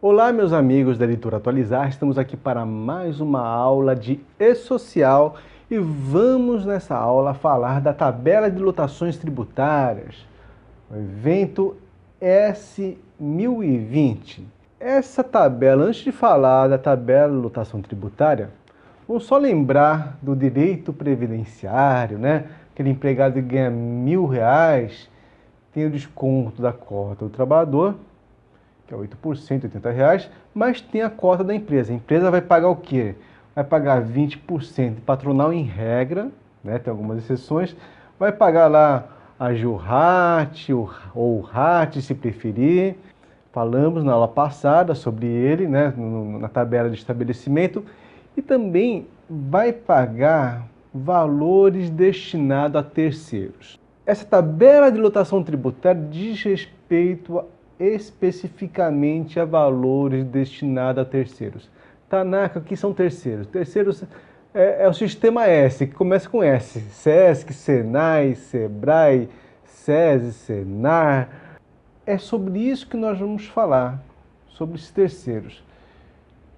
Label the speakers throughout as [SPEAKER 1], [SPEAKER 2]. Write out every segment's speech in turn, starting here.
[SPEAKER 1] Olá, meus amigos da Editora Atualizar, estamos aqui para mais uma aula de E-Social e vamos nessa aula falar da tabela de lotações tributárias, o evento S1020. Essa tabela, antes de falar da tabela de lotação tributária, vamos só lembrar do direito previdenciário, né? Aquele empregado que ganha R$ 1.000, tem o desconto da cota do trabalhador, que é 8%, R$ 80, mas tem a cota da empresa. A empresa vai pagar o quê? Vai pagar 20% patronal em regra, né? Tem algumas exceções, vai pagar lá a GILRAT ou o RAT, se preferir. Falamos na aula passada sobre ele, né? Na tabela de estabelecimento, e também vai pagar valores destinados a terceiros. Essa tabela de lotação tributária diz respeito especificamente a valores destinados a terceiros. Tanaka, o que são terceiros? Terceiros é o sistema S, que começa com S. SESC, SENAI, SEBRAE, SESI, SENAR. É sobre isso que nós vamos falar, sobre os terceiros.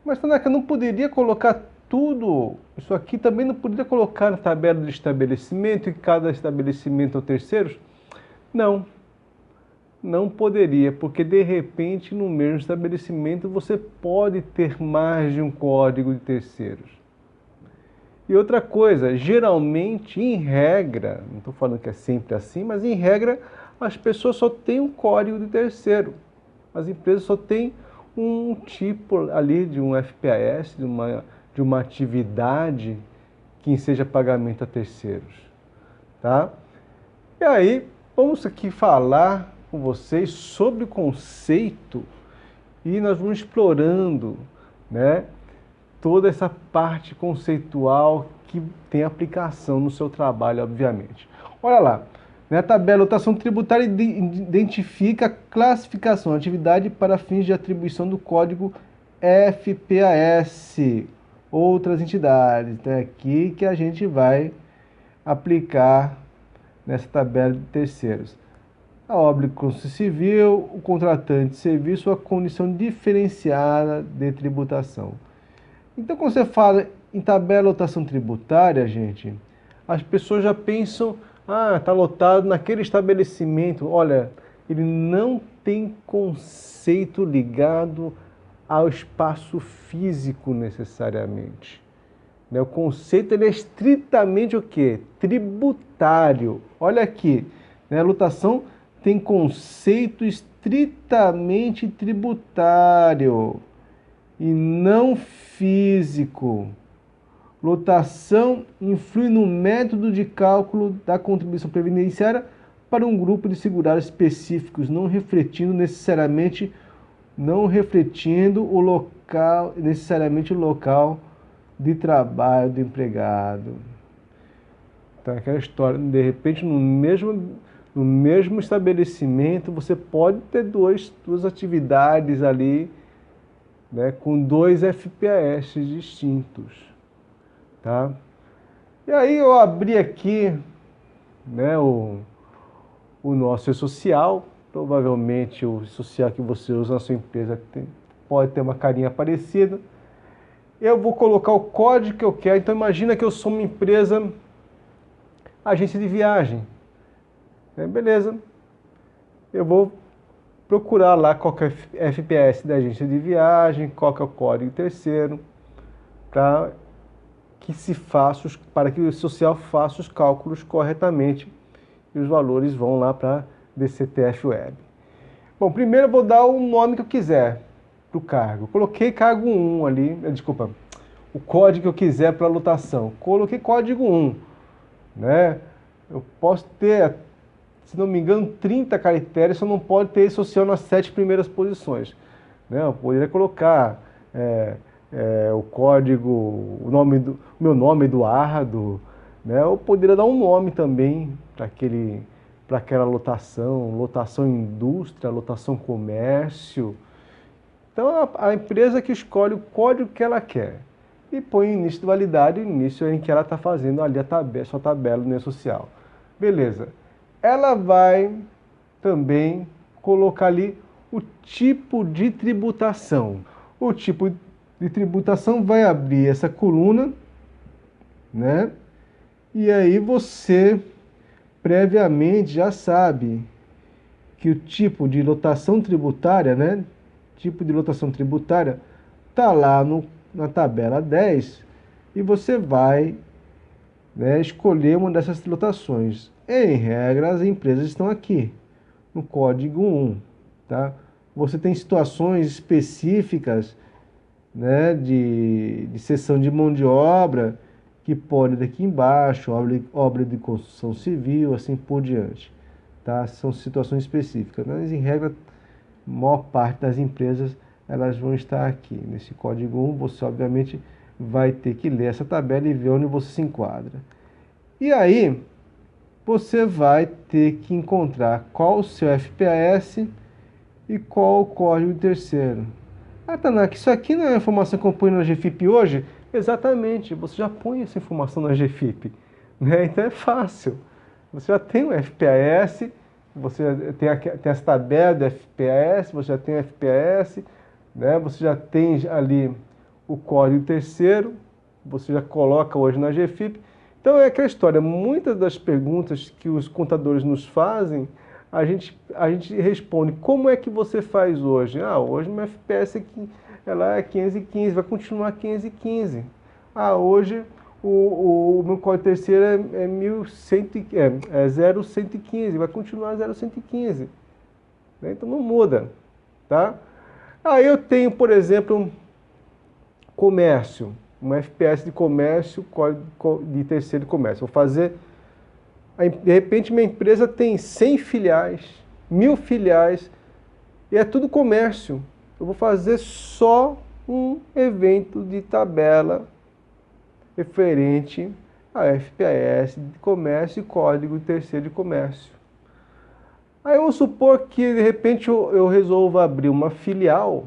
[SPEAKER 1] Mas, Tanaka, não poderia colocar tudo, isso aqui também não poderia colocar na tabela de estabelecimento e cada estabelecimento é terceiros? Não. Não poderia, porque de repente no mesmo estabelecimento você pode ter mais de um código de terceiros. E outra coisa, geralmente, em regra, não estou falando que é sempre assim, mas em regra as pessoas só têm um código de terceiro. As empresas só têm um tipo ali de um FPAS, de uma atividade que seja pagamento a terceiros. Tá? E aí, vamos aqui falar com vocês sobre o conceito e nós vamos explorando, né, toda essa parte conceitual que tem aplicação no seu trabalho, obviamente. Olha lá, né, a tabela de lotação tributária identifica a classificação, atividade para fins de atribuição do código FPAS, outras entidades. É aqui que a gente vai aplicar nessa tabela de terceiros. A obra de construção civil, o contratante de serviço, a condição diferenciada de tributação. Então, quando você fala em tabela de lotação tributária, gente, as pessoas já pensam, está lotado naquele estabelecimento. Olha, ele não tem conceito ligado ao espaço físico necessariamente. O conceito ele é estritamente o quê? Tributário. Olha aqui, né? A lotação tem conceito estritamente tributário e não físico. Lotação influi no método de cálculo da contribuição previdenciária para um grupo de segurados específicos, não refletindo necessariamente o local de trabalho do empregado. Então, aquela história, de repente, no mesmo estabelecimento, você pode ter duas atividades ali, né, com dois FPAS distintos. Tá? E aí eu abri aqui, né, o nosso E-Social. Provavelmente o social que você usa na sua empresa pode ter uma carinha parecida. Eu vou colocar o código que eu quero. Então imagina que eu sou uma empresa, agência de viagem. Beleza. Eu vou procurar lá qual que é o FPAS da agência de viagem, qual que é o código terceiro, para que o social faça os cálculos corretamente e os valores vão lá para DCTF Web. Bom, primeiro eu vou dar o nome que eu quiser para o cargo. Coloquei cargo 1 ali, desculpa, o código que eu quiser para a lotação. Coloquei código 1, né? Eu posso ter, se não me engano, 30 caracteres, só não pode ter social nas 7 primeiras posições. Né? Eu poderia colocar o código, meu nome, Eduardo, né? Eu poderia dar um nome também para aquela lotação indústria, lotação comércio. Então, a empresa que escolhe o código que ela quer e põe início de validade, início em que ela está fazendo ali sua tabela no E-Social. Beleza. Ela vai também colocar ali o tipo de tributação. O tipo de tributação vai abrir essa coluna, né? E aí você previamente já sabe que o tipo de lotação tributária, né? Tipo de lotação tributária tá lá na tabela 10 e você vai, né, escolher uma dessas lotações. Em regra, as empresas estão aqui no código 1, tá? Você tem situações específicas, né, de cessão de mão de obra, que pode daqui embaixo, obra de construção civil, assim por diante, tá? São situações específicas, mas em regra, a maior parte das empresas, elas vão estar aqui. Nesse código 1, você obviamente vai ter que ler essa tabela e ver onde você se enquadra. E aí, você vai ter que encontrar qual o seu FPS e qual o código terceiro. Ah, Tanaka, isso aqui não é a informação que eu ponho na GFIP hoje? Exatamente, você já põe essa informação na GFIP, né? Então é fácil. Você já tem o FPS, você tem essa tabela do FPS, você já tem o FPS, né? Você já tem ali o código terceiro, você já coloca hoje na GFIP. Então é aquela história, muitas das perguntas que os contadores nos fazem, a gente responde, como é que você faz hoje? Ah, hoje meu FPS aqui, ela é 515, vai continuar 515. Ah, hoje o meu código terceiro é 0115, vai continuar 0115. Né? Então não muda, tá? Aí eu tenho, por exemplo, comércio, um FPS de comércio, código de terceiro de comércio. Vou fazer, de repente minha empresa tem 100 filiais, 1000 filiais, e é tudo comércio. Eu vou fazer só um evento de tabela referente a FPS de comércio e código terceiro de comércio. Aí vamos supor que de repente eu resolva abrir uma filial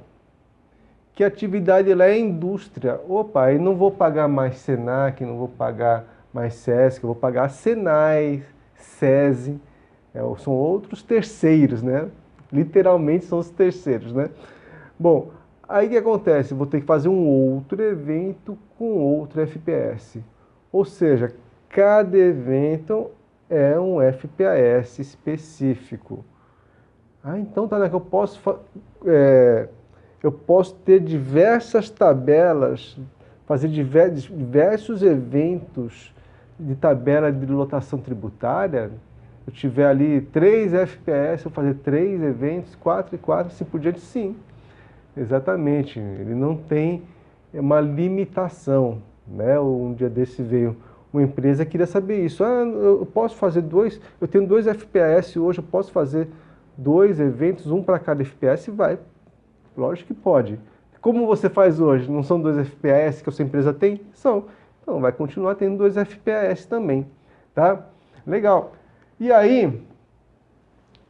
[SPEAKER 1] que a atividade lá é indústria. Opa, aí não vou pagar mais Senac, não vou pagar mais Sesc, eu vou pagar Senai, SESI, são outros terceiros, né? Literalmente são os terceiros, né? Bom, aí o que acontece? Vou ter que fazer um outro evento com outro FPS. Ou seja, cada evento é um FPS específico. Ah, então tá, né? Que eu posso ter diversas tabelas, fazer diversos eventos de tabela de lotação tributária. Eu tiver ali 3 FPS, eu fazer 3 eventos, 4 e 4, assim por diante, sim. Exatamente, ele não tem uma limitação, né? Um dia desse veio uma empresa que queria saber isso. Ah, eu posso fazer eu tenho 2 FPS hoje, eu posso fazer 2 eventos, um para cada FPS? Vai, lógico que pode. Como você faz hoje? Não são 2 FPS que a sua empresa tem? São. Então vai continuar tendo 2 FPS também, tá? Legal. E aí,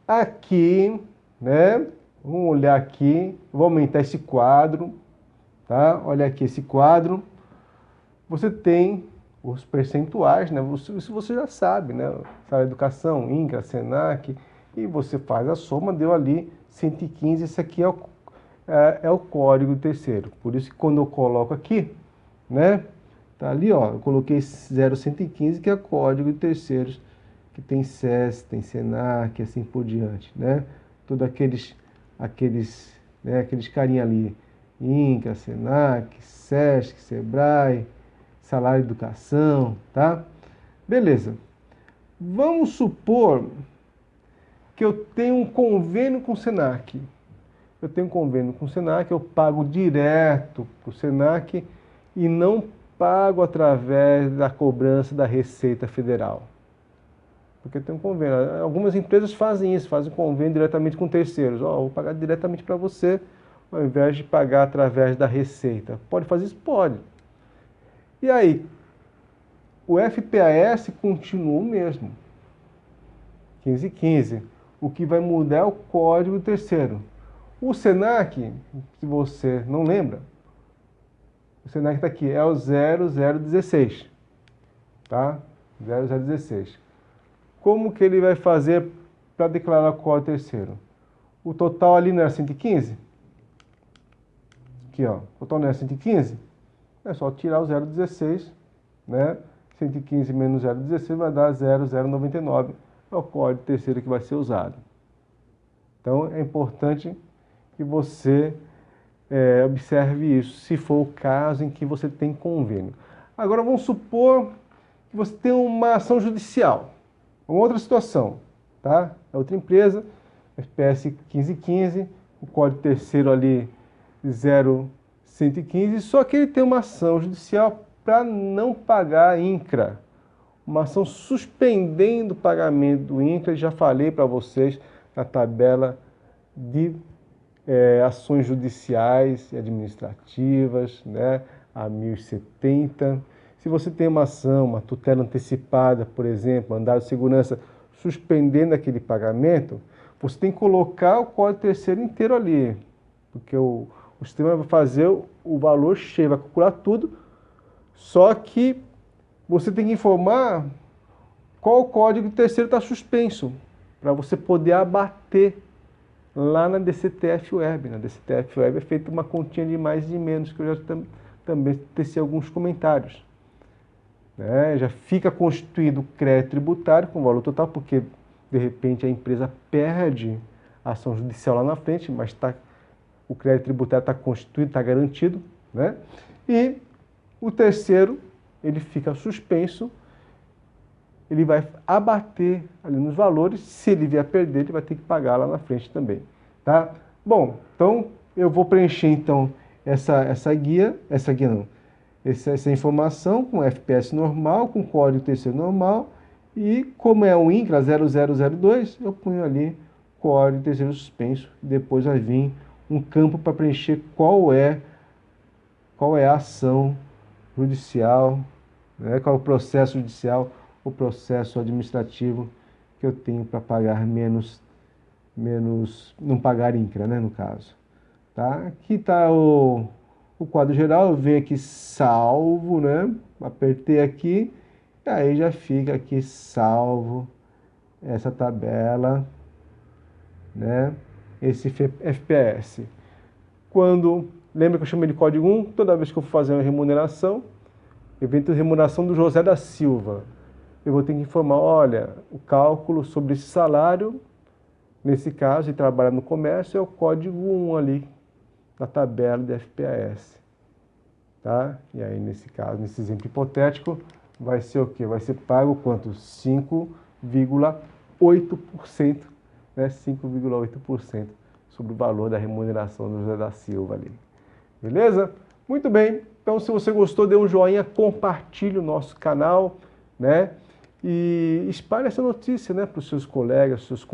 [SPEAKER 1] aqui, né? Vamos olhar aqui, vou aumentar esse quadro, tá? Olha aqui esse quadro. Você tem os percentuais, né? Isso você já sabe, né? Salário de educação, INCRA, SENAC, e você faz a soma, deu ali 115, esse aqui é o código terceiro. Por isso que quando eu coloco aqui, né? Tá ali, ó, eu coloquei 0115, que é o código de terceiros, que tem SES, tem SENAC, assim por diante, né? Todos aqueles carinha ali, INCRA, SENAC, SESC, SEBRAE, salário de educação, tá? Beleza. Vamos supor que eu tenho um convênio com o SENAC. Eu tenho um convênio com o SENAC, eu pago direto para o SENAC e não pago através da cobrança da Receita Federal. Porque tem um convênio. Algumas empresas fazem isso, fazem convênio diretamente com terceiros. Ó, vou pagar diretamente para você, ao invés de pagar através da Receita. Pode fazer isso? Pode. E aí, o FPS continua o mesmo. 1515. O que vai mudar é o código terceiro. O SENAC, se você não lembra, o SENAC está aqui, é o 0016. Tá? 0016. Como que ele vai fazer para declarar o código terceiro? o total ali não era 115? Aqui, ó, o total não era 115? É só tirar o 0,16, né? 115 menos 0,16 vai dar 0,099. É o código terceiro que vai ser usado. Então, é importante que você observe isso, se for o caso em que você tem convênio. Agora, vamos supor que você tem uma ação judicial, uma outra situação, tá? É outra empresa, FPS 1515, o código terceiro ali 0115, só que ele tem uma ação judicial para não pagar a INCRA, uma ação suspendendo o pagamento do INCRA. Já falei para vocês na tabela de ações judiciais e administrativas, né, a 1070. Se você tem uma ação, uma tutela antecipada, por exemplo, mandado de segurança, suspendendo aquele pagamento, você tem que colocar o código terceiro inteiro ali, porque o sistema vai fazer o valor cheio, vai calcular tudo, só que você tem que informar qual o código terceiro está suspenso, para você poder abater lá na DCTF Web. Na DCTF Web é feita uma continha de mais e de menos, que eu já também teci alguns comentários. Já fica constituído o crédito tributário com o valor total, porque de repente a empresa perde a ação judicial lá na frente, mas o crédito tributário está constituído, está garantido, né? E o terceiro, ele fica suspenso, ele vai abater ali nos valores. Se ele vier a perder, ele vai ter que pagar lá na frente também, tá? Bom, então eu vou preencher então essa informação com FPS normal, com código terceiro normal, e como é um INCRA 0002, eu ponho ali código terceiro suspenso, e depois vai vir um campo para preencher qual é a ação judicial, né? Qual é o processo judicial, o processo administrativo que eu tenho para pagar menos, não pagar INCRA, né, no caso. Tá? Aqui está o quadro geral, eu venho aqui salvo, né? Apertei aqui, e aí já fica aqui salvo essa tabela, né? Esse FPS. Lembra que eu chamei de código 1? Toda vez que eu for fazer uma remuneração, evento de remuneração do José da Silva, eu vou ter que informar, olha, o cálculo sobre esse salário, nesse caso, de trabalhar no comércio, é o código 1 ali, na tabela de FPS. Tá? E aí, nesse caso, nesse exemplo hipotético, vai ser o quê? Vai ser pago quanto? 5,8%, né? 5,8% sobre o valor da remuneração do José da Silva ali. Beleza? Muito bem. Então, se você gostou, dê um joinha, compartilhe o nosso canal, né? E espalhe essa notícia, né, para os seus colegas, seus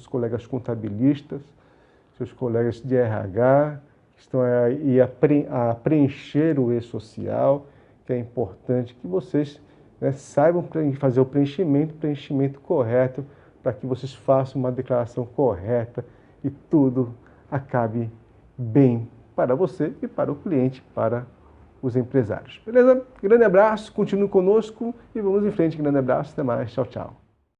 [SPEAKER 1] colegas contabilistas, seus colegas de RH, que estão aí a preencher o e-social, que é importante que vocês, né, saibam fazer o preenchimento correto, para que vocês façam uma declaração correta e tudo acabe bem para você e para o cliente, para os empresários. Beleza? Grande abraço, continue conosco e vamos em frente. Grande abraço, até mais. Tchau, tchau.